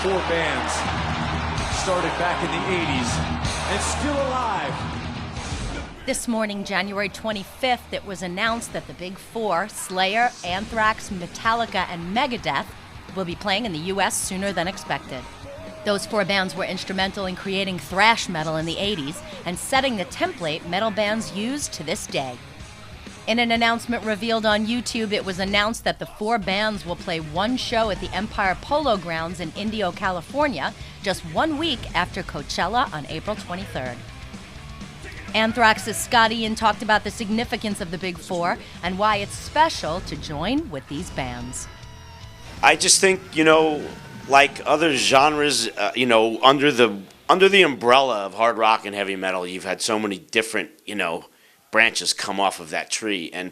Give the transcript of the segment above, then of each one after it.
four bands started back in the 80s and still alive. This morning, January 25th, it was announced that the Big Four, Slayer, Anthrax, Metallica, and Megadeth, will be playing in the U.S. sooner than expected. Those four bands were instrumental in creating thrash metal in the 80s and setting the template metal bands use to this day. In an announcement revealed on YouTube, it was announced that the four bands will play one show at the Empire Polo Grounds in Indio, California, just 1 week after Coachella on April 23rd. Anthrax's Scott Ian talked about the significance of the Big Four and why it's special to join with these bands. I just think, like other genres, under the umbrella of hard rock and heavy metal, you've had so many different, branches come off of that tree, and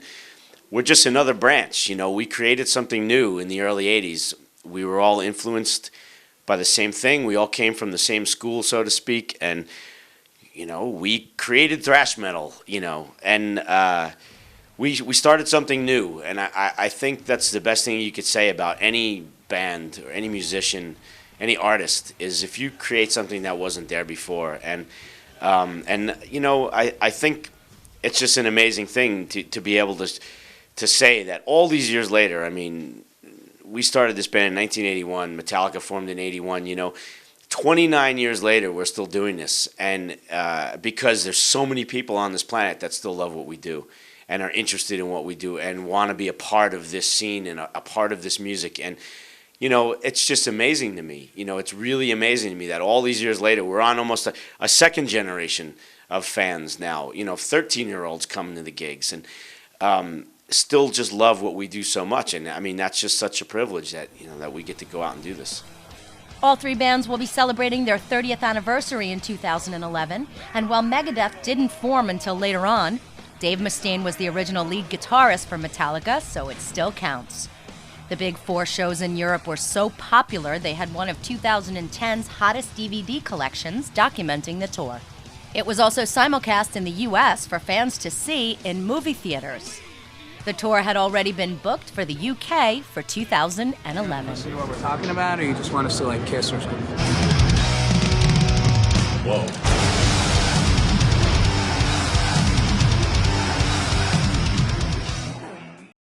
we're just another branch. We created something new in the early 80s. We were all influenced by the same thing. We all came from the same school, so to speak, and we created thrash metal, and we started something new, and I think that's the best thing you could say about any band or any musician, any artist, is if you create something that wasn't there before. And I think it's just an amazing thing to be able to say that all these years later. I mean, we started this band in 1981. Metallica formed in 81. 29 years later, we're still doing this, and because there's so many people on this planet that still love what we do and are interested in what we do and want to be a part of this scene and a part of this music. And it's just amazing to me. It's really amazing to me that all these years later, we're on almost a second generation of fans now. 13-year-olds coming to the gigs and still just love what we do so much. And I mean, that's just such a privilege that that we get to go out and do this. All three bands will be celebrating their 30th anniversary in 2011, and while Megadeth didn't form until later on, Dave Mustaine was the original lead guitarist for Metallica, so it still counts. The Big Four shows in Europe were so popular, they had one of 2010's hottest DVD collections documenting the tour. It was also simulcast in the U.S. for fans to see in movie theaters. The tour had already been booked for the UK for 2011. See what we're talking about, or you just want us to kiss or something? Whoa.